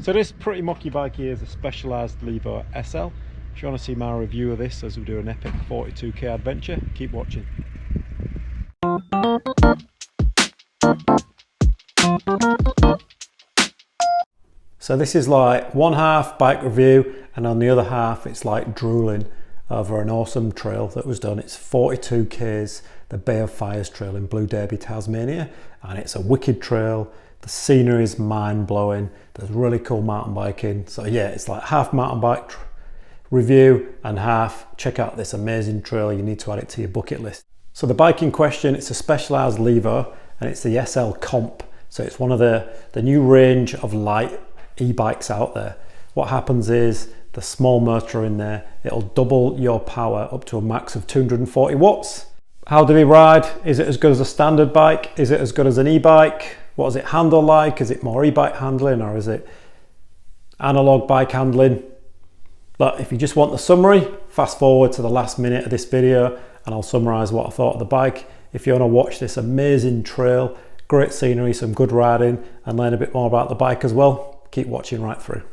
So this pretty mucky bike here is a Specialized Levo SL. If you want to see my review of this as we do an epic 42k adventure, keep watching. So this is like one half bike review, and on the other half it's like drooling over an awesome trail that was done. It's 42k's, the Bay of Fires trail in Blue Derby, Tasmania, and it's a wicked trail. The scenery is mind-blowing. There's really cool mountain biking. So yeah, it's like half mountain bike review and half check out this amazing trail. You need to add it to your bucket list. So the bike in question, it's a Specialized Levo, and it's the SL Comp. So it's one of the new range of light e-bikes out there. What happens is the small motor in there, it'll double your power up to a max of 240 watts. How do they ride? Is it as good as a standard bike? Is it as good as an e-bike? What does it handle like? Is it more e-bike handling, or is it analog bike handling? But if you just want the summary, fast forward to the last minute of this video and I'll summarize what I thought of the bike. If you want to watch this amazing trail, great scenery, some good riding, and learn a bit more about the bike as well, keep watching right through.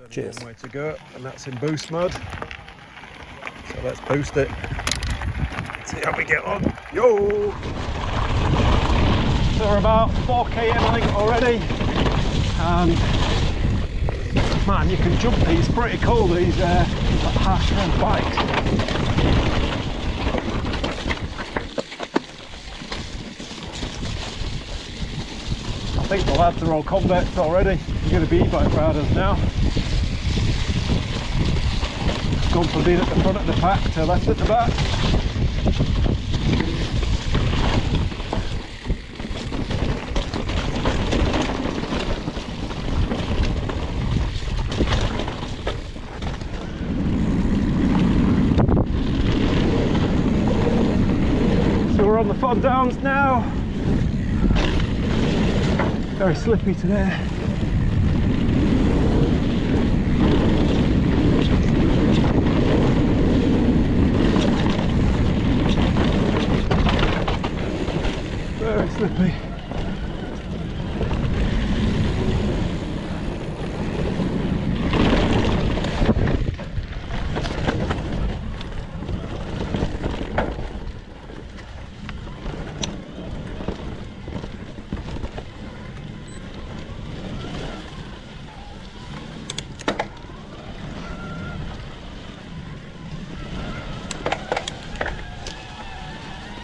Cheers. One way to go, and that's in boost mode. So let's boost it. See how we get on. Yo! So we're about 4km I think already, and man, you can jump these pretty cool, these half run bikes. I think the lads are all convicts already. You're going to be e-bike riders now. Gone from being at the front of the pack to left at the back. So we're on the Fon Downs now. Very slippy today. Very slippy.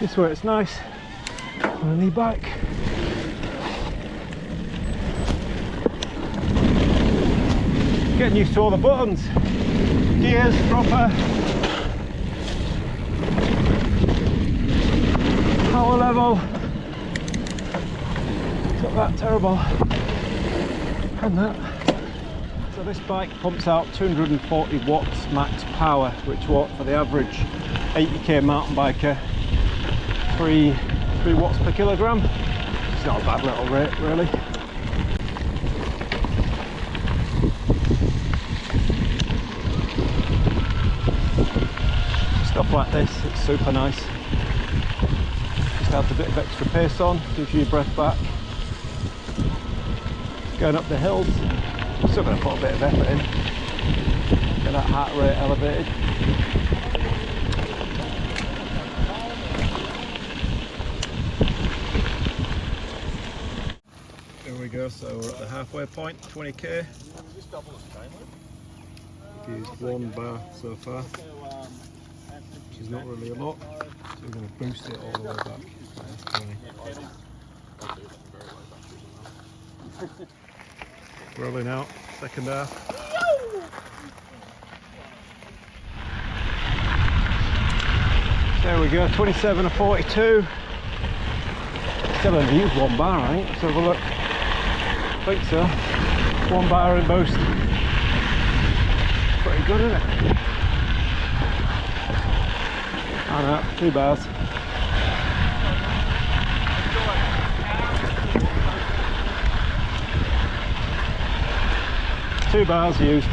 This way it's nice on an e-bike. Getting used to all the buttons. Gears proper. Power level. It's not that terrible. And that. So this bike pumps out 240 watts max power, which what for the average 80k mountain biker, 3 watts per kilogram. It's not a bad little rate really. Stuff like this, it's super nice. Just adds a bit of extra pace on, gives you your breath back. Going up the hills, still going to put a bit of effort in. Get that heart rate elevated. There we go, so we're at the halfway point, 20k. We've used 1 bar so far, which is not really a lot, so we're going to boost it all the way back. Rolling out, second half. There we go, 27 of 42. Still only used 1 bar, right? Let's have a look. I think so. 1 bar in boost. Pretty good, isn't it? I know, 2 bars. Two bars used.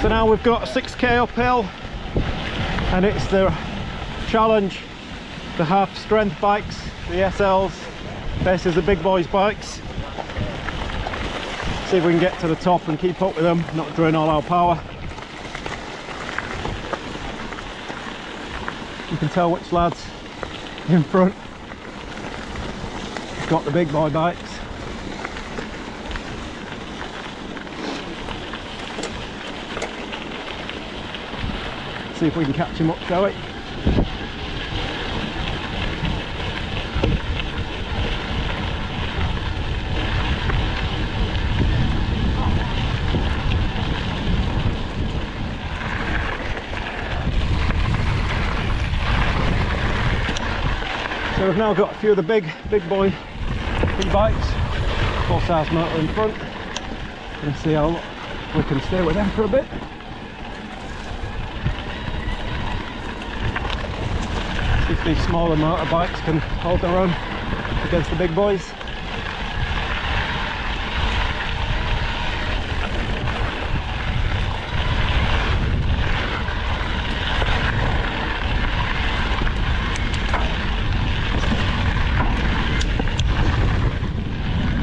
So now we've got 6k uphill, and it's the challenge, the half strength bikes, the SLs versus the big boys bikes. See if we can get to the top and keep up with them, not drain all our power. You can tell which lads in front got the big boy bikes. See if we can catch him up, shall we? So we've now got a few of the big boy e-bikes, full size motor in front, and see how we can stay with them for a bit. See if these smaller motorbikes can hold their own against the big boys.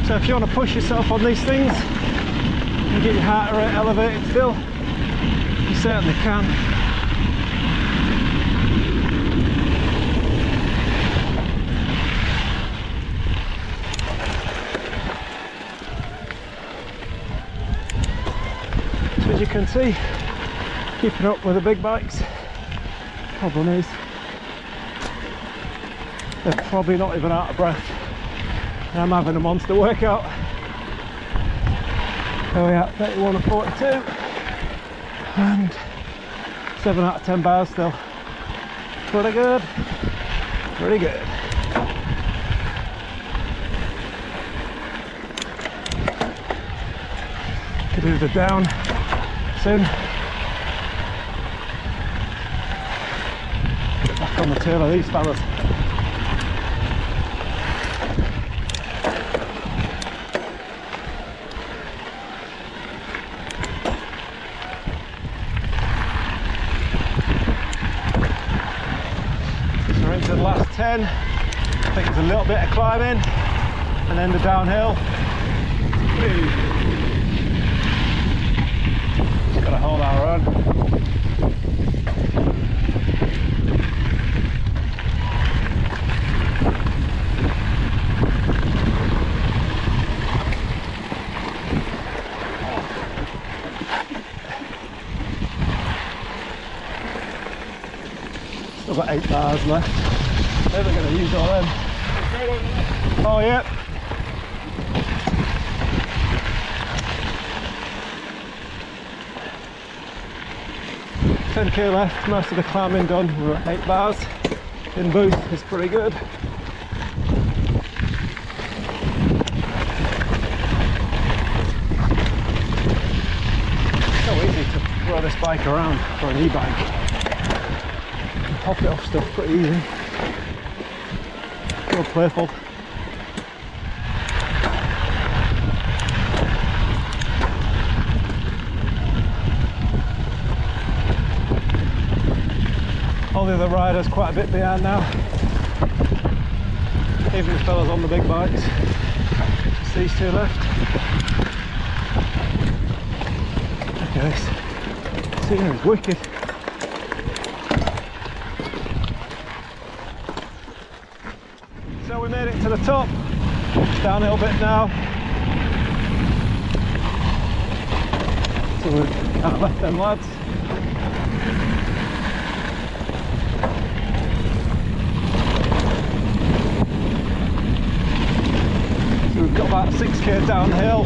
So if you want to push yourself on these things and get your heart rate elevated still, you certainly can. So as you can see, keeping up with the big bikes, problem is they're probably not even out of breath. I'm having a monster workout. So we're at 31 and 42 and 7 out of 10 bars still. Pretty good, pretty good. Could do the down soon. Get back on the tail of these fellas. The last 10, I think there's a little bit of climbing and then the downhill. Just got to hold our own. Still got 8 bars left. Never going to use all them. Oh yeah. $10k left, most of the climbing done. We're at 8 bars. In boost is pretty good. So easy to throw this bike around for an e-bike. Pop it off stuff pretty easy. Real playful. All the other riders quite a bit behind now. Even the fellas on the big bikes. Just these two left. Look at this. Scenery's wicked. So we made it to the top. Downhill bit now. So we've kind of left them lads. So we've got about 6k downhill.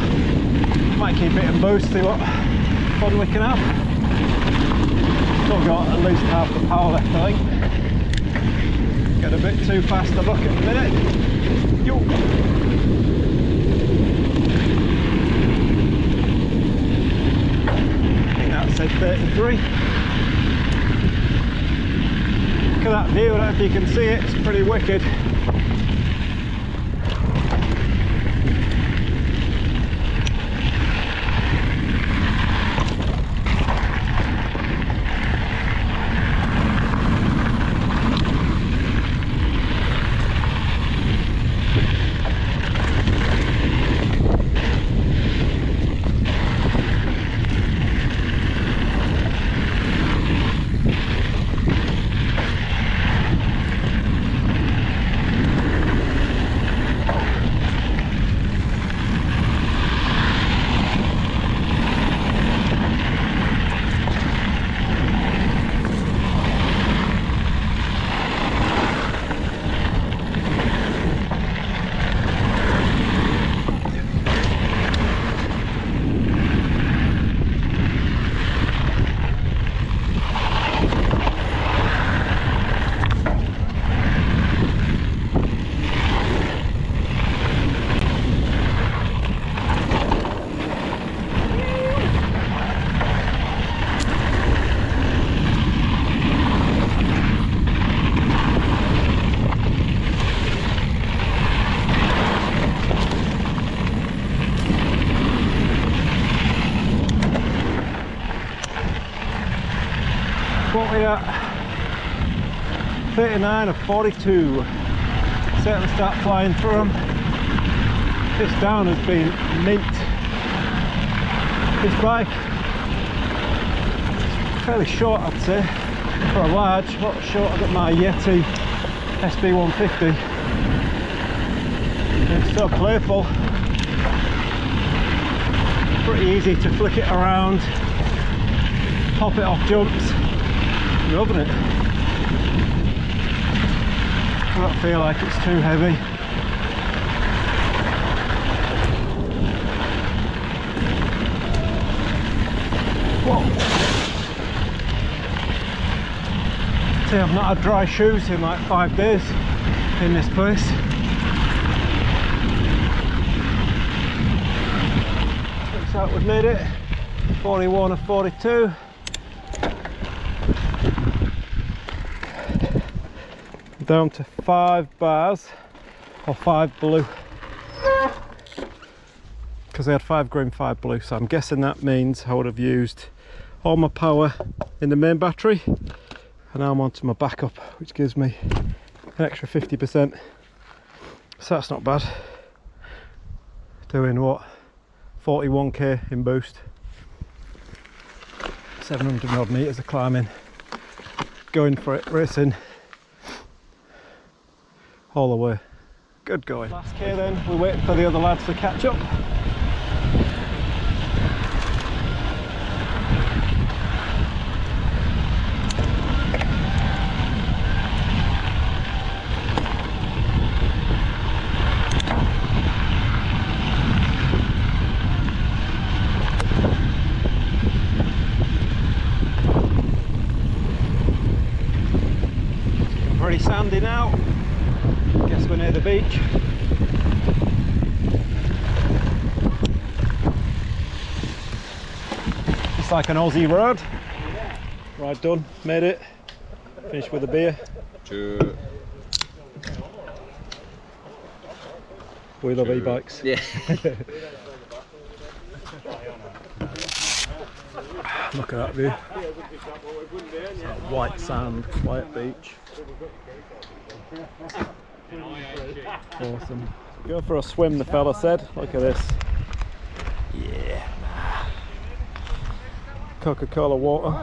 Might keep it in boost, see what fun we can have. Still got at least half the power left, I think. Get a bit too fast to look at the minute. Yo. I think that said 33. Look at that view, I don't know if you can see it, it's pretty wicked. what we at? 39 of 42. Certainly start flying through them. This down has been mint. This bike, fairly short I'd say, for a large, a lot shorter than my Yeti SB150. And it's so playful. Pretty easy to flick it around, pop it off jumps. Loving it. I don't feel like it's too heavy. Whoa. See, I've not had dry shoes in like 5 days in this place. Looks like we've made it. 41 of 42. Down to 5 bars, or 5 blue, because I had 5 green, 5 blue, so I'm guessing that means I would have used all my power in the main battery, and now I'm onto my backup, which gives me an extra 50%, so that's not bad. Doing what, 41k in boost, 700 odd meters of climbing, going for it, racing all the way. Good going. Last K then, we're waiting for the other lads to catch up. It's pretty sandy now. Guess we're near the beach. It's like an Aussie road. Ride done, made it. Finished with a beer. Cheers. We love e-bikes. Yeah. Look at that view. White sand, quiet beach. Awesome. Go for a swim, the fella said. Look at this. Yeah. Coca-Cola water.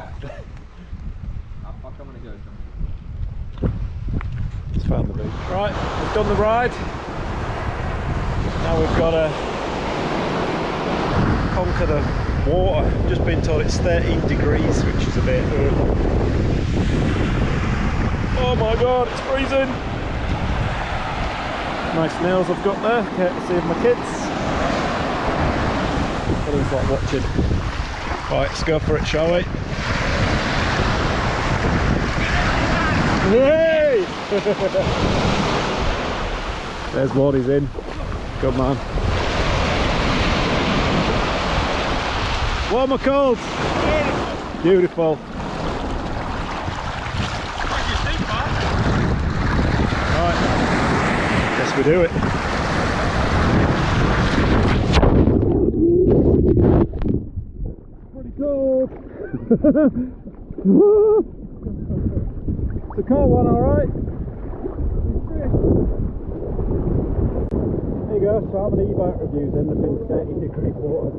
Just found the beach. Right, we've done the ride. Now we've got to conquer the water. Just been told it's 13 degrees, which is a bit oh my god, it's freezing. Nice nails I've got there, courtesy of my kids. Everyone's like watching. Right, let's go for it, shall we? Yay! There's Wardy's in. Good man. Warm or cold? Beautiful. Right, guess we do it. Pretty cold. It's a cold one, alright. There you go, so I have an e-bike reviews in the 30-degree water.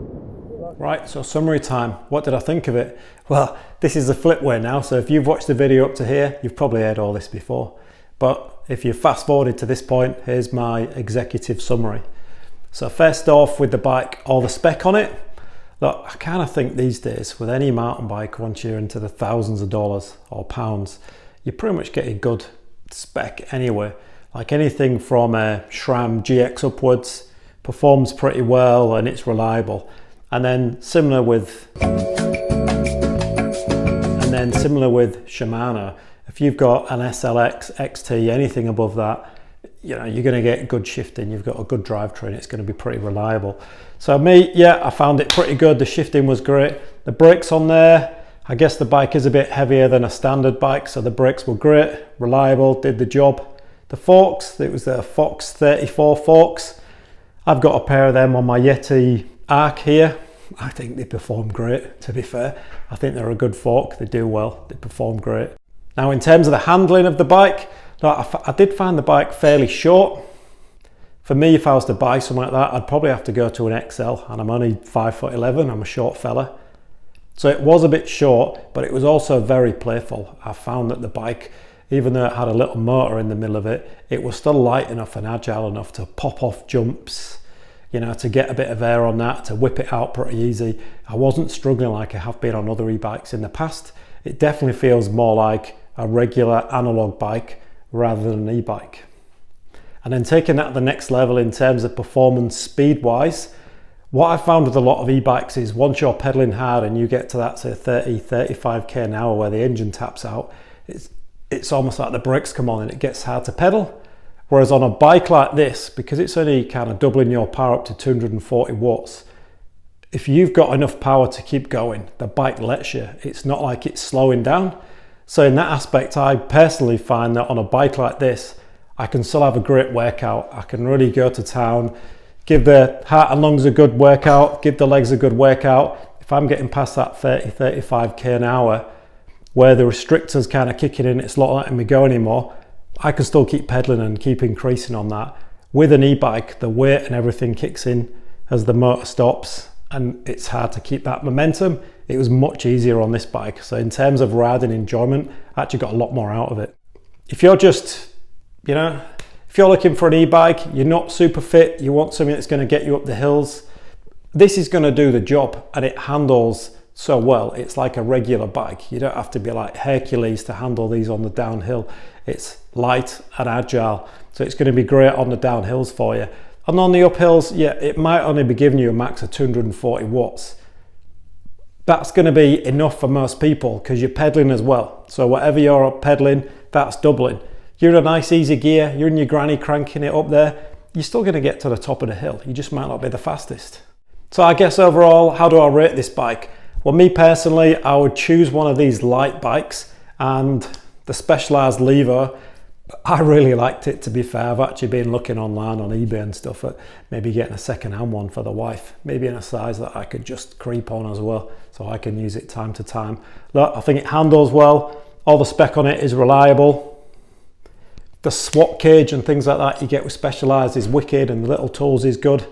Right, so summary time. What did I think of it? Well, this is the flipway now, so if you've watched the video up to here, you've probably heard all this before. But if you fast forwarded to this point, here's my executive summary. So first off with the bike, all the spec on it. Look, I kind of think these days with any mountain bike, once you're into the thousands of dollars or pounds, you pretty much get a good spec anyway. Like anything from a SRAM GX upwards, performs pretty well and it's reliable. And then similar with Shimano, if you've got an SLX, XT, anything above that, you know, you're going to get good shifting, you've got a good drivetrain, it's going to be pretty reliable. So me, yeah, I found it pretty good. The shifting was great. The brakes on there, I guess the bike is a bit heavier than a standard bike, so the brakes were great, reliable, did the job. The forks, it was the Fox 34 forks. I've got a pair of them on my Yeti Arc here. I think they perform great, to be fair. I think they're a good fork, they do well, they perform great. Now in terms of the handling of the bike, I did find the bike fairly short. For me, if I was to buy something like that, I'd probably have to go to an XL, and I'm only 5'11", I'm a short fella. So it was a bit short, but it was also very playful. I found that the bike, even though it had a little motor in the middle of it, it was still light enough and agile enough to pop off jumps, you know, to get a bit of air on that, to whip it out pretty easy. I wasn't struggling like I have been on other e-bikes in the past. It definitely feels more like a regular analog bike rather than an e-bike. And then taking that to the next level in terms of performance speed wise, what I found with a lot of e-bikes is once you're pedaling hard and you get to that say 30-35k an hour where the engine taps out, it's almost like the brakes come on and it gets hard to pedal. Whereas on a bike like this, because it's only kind of doubling your power up to 240 watts, if you've got enough power to keep going, the bike lets you. It's not like it's slowing down. So in that aspect, I personally find that on a bike like this, I can still have a great workout. I can really go to town, give the heart and lungs a good workout, give the legs a good workout. If I'm getting past that 30-35k an hour, where the restrictors kind of kicking in, it's not letting me go anymore, I can still keep pedaling and keep increasing on that. With an e-bike, the weight and everything kicks in as the motor stops, and it's hard to keep that momentum. It was much easier on this bike. So in terms of riding enjoyment, I actually got a lot more out of it. If you're just, you know, if you're looking for an e-bike, you're not super fit, you want something that's going to get you up the hills, this is going to do the job, and it handles so well. It's like a regular bike. You don't have to be like Hercules to handle these on the downhill. It's light and agile, so it's going to be great on the downhills for you. And on the uphills, yeah, it might only be giving you a max of 240 watts. That's going to be enough for most people because you're pedaling as well. So whatever you're pedaling, that's doubling. You're in a nice easy gear, you're in your granny cranking it up there, you're still going to get to the top of the hill. You just might not be the fastest. So I guess overall, how do I rate this bike? Well, me personally, I would choose one of these light bikes, and the Specialized Levo, I really liked it, to be fair. I've actually been looking online on eBay and stuff at maybe getting a second-hand one for the wife, maybe in a size that I could just creep on as well, so I can use it time to time. Look, I think it handles well. All the spec on it is reliable. The swap cage and things like that you get with Specialized is wicked, and the little tools is good.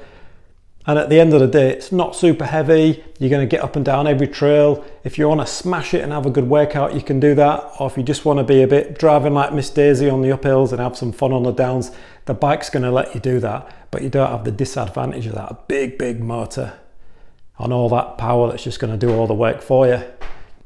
And at the end of the day, it's not super heavy. You're going to get up and down every trail. If you want to smash it and have a good workout, you can do that. Or if you just want to be a bit driving like Miss Daisy on the uphills and have some fun on the downs, the bike's going to let you do that. But you don't have the disadvantage of that big motor and all that power that's just going to do all the work for you.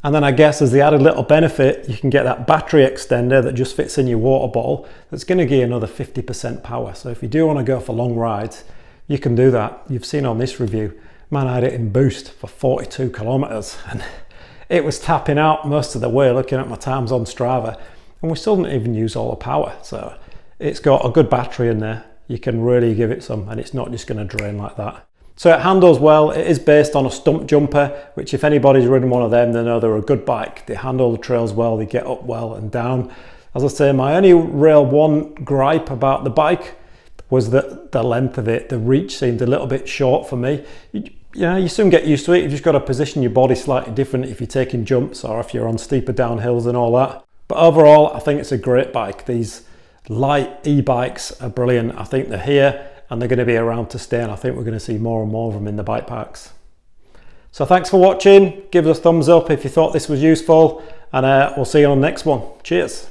And then I guess as the added little benefit, you can get that battery extender that just fits in your water bottle. That's going to give you another 50% power. So if you do want to go for long rides, you can do that. You've seen on this review, man, I had it in boost for 42 kilometers and it was tapping out most of the way looking at my times on Strava, and we still didn't even use all the power. So it's got a good battery in there. You can really give it some, and it's not just going to drain like that. So it handles well. It is based on a stump jumper, which if anybody's ridden one of them, they know they're a good bike. They handle the trails well, they get up well and down. As I say, my only real one gripe about the bike was that the length of it, the reach seemed a little bit short for me. You know, you soon get used to it. You've just got to position your body slightly different if you're taking jumps or if you're on steeper downhills and all that. But overall, I think it's a great bike. These light e-bikes are brilliant. I think they're here and they're going to be around to stay, and I think we're going to see more and more of them in the bike parks. So thanks for watching. Give us a thumbs up if you thought this was useful, and we'll see you on the next one. Cheers.